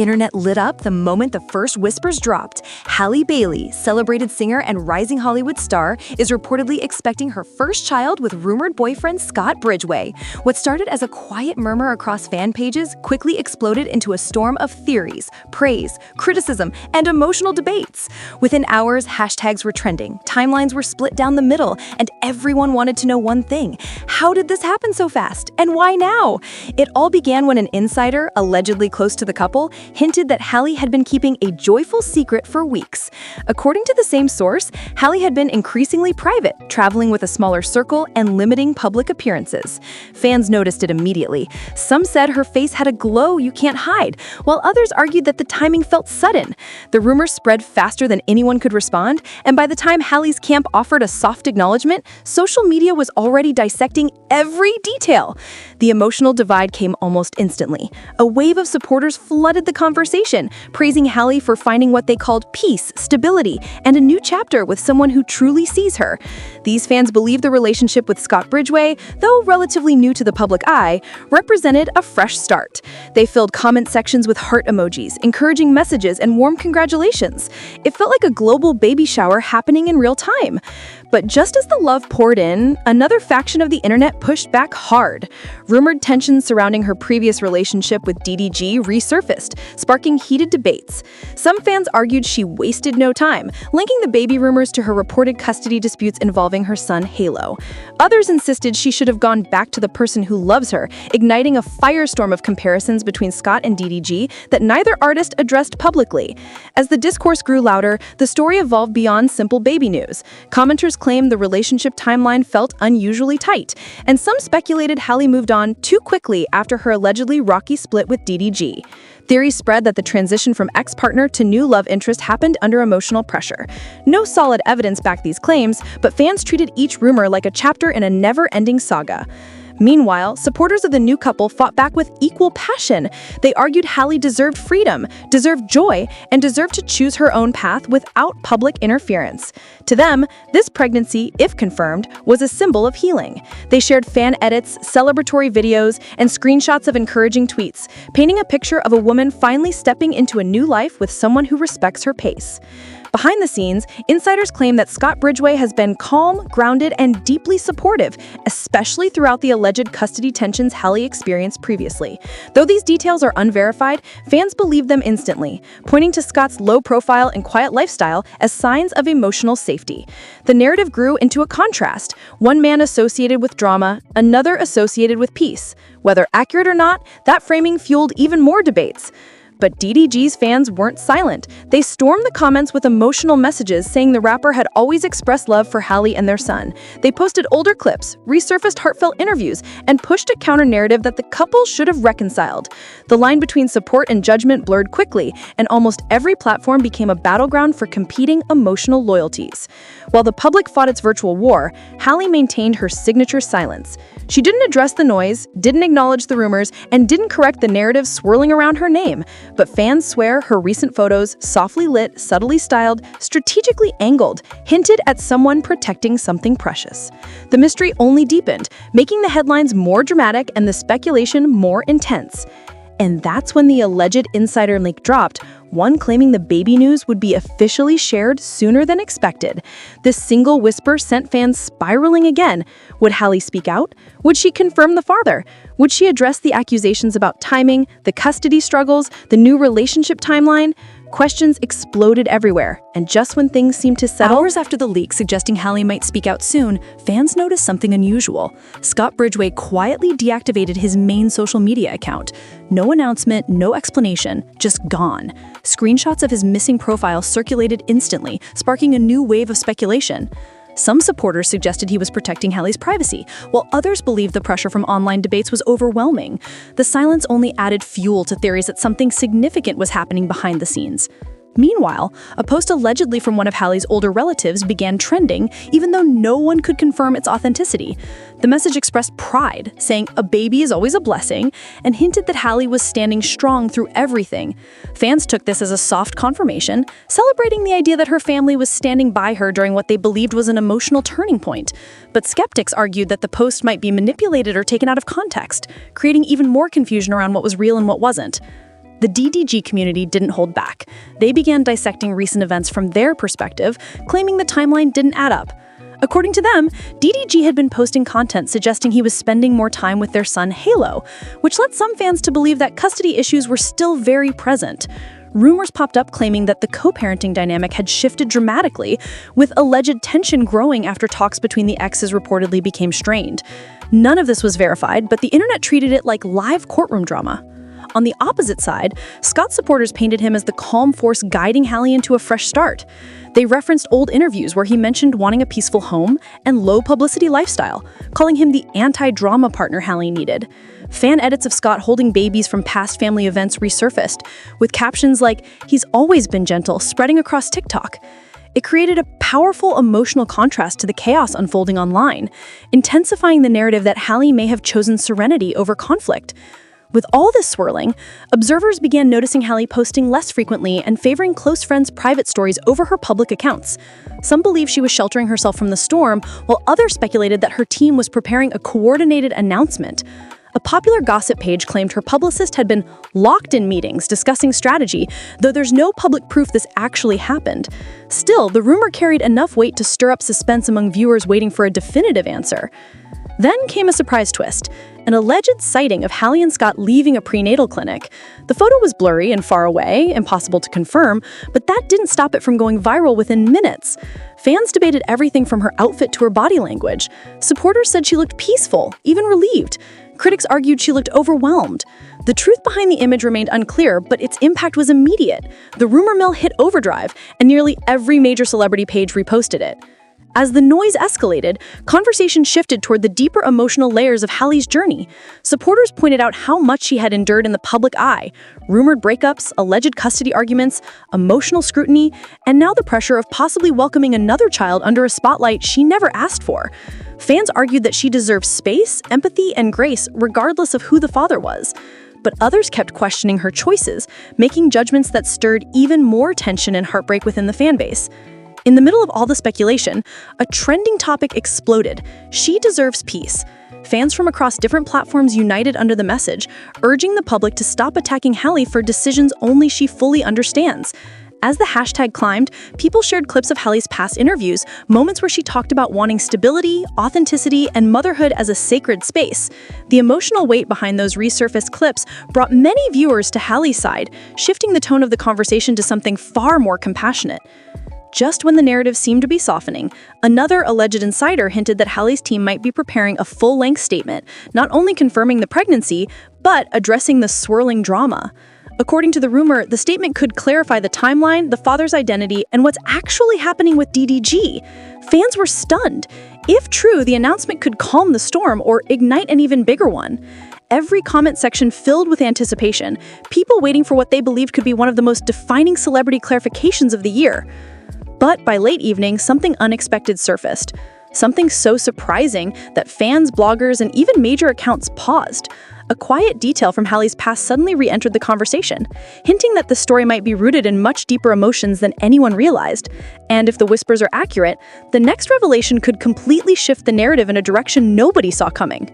internet lit up the moment the first whispers dropped. Halle Bailey, celebrated singer and rising Hollywood star, is reportedly expecting her first child with rumored boyfriend Scott Bridgeway. What started as a quiet murmur across fan pages quickly exploded into a storm of theories, praise, criticism, and emotional debates. Within hours, hashtags were trending, timelines were split down the middle, and everyone wanted to know one thing: how did this happen so fast, and why now? It all began when an insider, allegedly close to the couple, hinted that Halle had been keeping a joyful secret for weeks. According to the same source, Halle had been increasingly private, traveling with a smaller circle and limiting public appearances. Fans noticed it immediately. Some said her face had a glow you can't hide, while others argued that the timing felt sudden. The rumors spread faster than anyone could respond, and by the time Halle's camp offered a soft acknowledgement, social media was already dissecting every detail. The emotional divide came almost instantly. A wave of supporters flooded the conversation, praising Halle for finding what they called peace, stability, and a new chapter with someone who truly sees her. These fans believed the relationship with Scott Bridgeway, though relatively new to the public eye, represented a fresh start. They filled comment sections with heart emojis, encouraging messages, and warm congratulations. It felt like a global baby shower happening in real time. But just as the love poured in, another faction of the internet pushed back hard. Rumored tensions surrounding her previous relationship with DDG resurfaced, sparking heated debates. Some fans argued she wasted no time, linking the baby rumors to her reported custody disputes involving her son Halo. Others insisted she should have gone back to the person who loves her, igniting a firestorm of comparisons between Scott and DDG that neither artist addressed publicly. As the discourse grew louder, the story evolved beyond simple baby news. Commenters claimed the relationship timeline felt unusually tight, and some speculated Halle moved on too quickly after her allegedly rocky split with DDG. Theories spread that the transition from ex-partner to new love interest happened under emotional pressure. No solid evidence backed these claims, but fans treated each rumor like a chapter in a never-ending saga. Meanwhile, supporters of the new couple fought back with equal passion. They argued Halle deserved freedom, deserved joy, and deserved to choose her own path without public interference. To them, this pregnancy, if confirmed, was a symbol of healing. They shared fan edits, celebratory videos, and screenshots of encouraging tweets, painting a picture of a woman finally stepping into a new life with someone who respects her pace. Behind the scenes, insiders claim that Scott Bridgeway has been calm, grounded, and deeply supportive, especially throughout the alleged custody tensions Halle experienced previously. Though these details are unverified, fans believe them instantly, pointing to Scott's low profile and quiet lifestyle as signs of emotional safety. The narrative grew into a contrast, one man associated with drama, another associated with peace. Whether accurate or not, that framing fueled even more debates. But DDG's fans weren't silent. They stormed the comments with emotional messages saying the rapper had always expressed love for Halle and their son. They posted older clips, resurfaced heartfelt interviews, and pushed a counter-narrative that the couple should have reconciled. The line between support and judgment blurred quickly, and almost every platform became a battleground for competing emotional loyalties. While the public fought its virtual war, Halle maintained her signature silence. She didn't address the noise, didn't acknowledge the rumors, and didn't correct the narrative swirling around her name. But fans swear her recent photos, softly lit, subtly styled, strategically angled, hinted at someone protecting something precious. The mystery only deepened, making the headlines more dramatic and the speculation more intense. And that's when the alleged insider leak dropped, one claiming the baby news would be officially shared sooner than expected. This single whisper sent fans spiraling again. Would Halle speak out? Would she confirm the father? Would she address the accusations about timing, the custody struggles, the new relationship timeline? Questions exploded everywhere, and just when things seemed to settle— Hours after the leak suggesting Halle might speak out soon, fans noticed something unusual. Scott Bridgeway quietly deactivated his main social media account. No announcement, no explanation, just gone. Screenshots of his missing profile circulated instantly, sparking a new wave of speculation. Some supporters suggested he was protecting Halle's privacy, while others believed the pressure from online debates was overwhelming. The silence only added fuel to theories that something significant was happening behind the scenes. Meanwhile, a post allegedly from one of Halle's older relatives began trending, even though no one could confirm its authenticity. The message expressed pride, saying a baby is always a blessing, and hinted that Halle was standing strong through everything. Fans took this as a soft confirmation, celebrating the idea that her family was standing by her during what they believed was an emotional turning point. But skeptics argued that the post might be manipulated or taken out of context, creating even more confusion around what was real and what wasn't. The DDG community didn't hold back. They began dissecting recent events from their perspective, claiming the timeline didn't add up. According to them, DDG had been posting content suggesting he was spending more time with their son Halo, which led some fans to believe that custody issues were still very present. Rumors popped up claiming that the co-parenting dynamic had shifted dramatically, with alleged tension growing after talks between the exes reportedly became strained. None of this was verified, but the internet treated it like live courtroom drama. On the opposite side, Scott's supporters painted him as the calm force guiding Halle into a fresh start. They referenced old interviews where he mentioned wanting a peaceful home and low-publicity lifestyle, calling him the anti-drama partner Halle needed. Fan edits of Scott holding babies from past family events resurfaced, with captions like, "He's always been gentle," spreading across TikTok. It created a powerful emotional contrast to the chaos unfolding online, intensifying the narrative that Halle may have chosen serenity over conflict. With all this swirling, observers began noticing Halle posting less frequently and favoring close friends' private stories over her public accounts. Some believed she was sheltering herself from the storm, while others speculated that her team was preparing a coordinated announcement. A popular gossip page claimed her publicist had been locked in meetings discussing strategy, though there's no public proof this actually happened. Still, the rumor carried enough weight to stir up suspense among viewers waiting for a definitive answer. Then came a surprise twist, an alleged sighting of Halle and Scott leaving a prenatal clinic. The photo was blurry and far away, impossible to confirm, but that didn't stop it from going viral within minutes. Fans debated everything from her outfit to her body language. Supporters said she looked peaceful, even relieved. Critics argued she looked overwhelmed. The truth behind the image remained unclear, but its impact was immediate. The rumor mill hit overdrive, and nearly every major celebrity page reposted it. As the noise escalated, conversation shifted toward the deeper emotional layers of Halle's journey. Supporters pointed out how much she had endured in the public eye: rumored breakups, alleged custody arguments, emotional scrutiny, and now the pressure of possibly welcoming another child under a spotlight she never asked for. Fans argued that she deserves space, empathy, and grace regardless of who the father was. But others kept questioning her choices, making judgments that stirred even more tension and heartbreak within the fanbase. In the middle of all the speculation, a trending topic exploded: she deserves peace. Fans from across different platforms united under the message, urging the public to stop attacking Halle for decisions only she fully understands. As the hashtag climbed, people shared clips of Halle's past interviews, moments where she talked about wanting stability, authenticity, and motherhood as a sacred space. The emotional weight behind those resurfaced clips brought many viewers to Halle's side, shifting the tone of the conversation to something far more compassionate. Just when the narrative seemed to be softening, another alleged insider hinted that Halle's team might be preparing a full-length statement, not only confirming the pregnancy, but addressing the swirling drama. According to the rumor, the statement could clarify the timeline, the father's identity, and what's actually happening with DDG. Fans were stunned. If true, the announcement could calm the storm or ignite an even bigger one. Every comment section filled with anticipation, people waiting for what they believed could be one of the most defining celebrity clarifications of the year. But by late evening, something unexpected surfaced. Something so surprising that fans, bloggers, and even major accounts paused. A quiet detail from Halle's past suddenly re-entered the conversation, hinting that the story might be rooted in much deeper emotions than anyone realized. And if the whispers are accurate, the next revelation could completely shift the narrative in a direction nobody saw coming.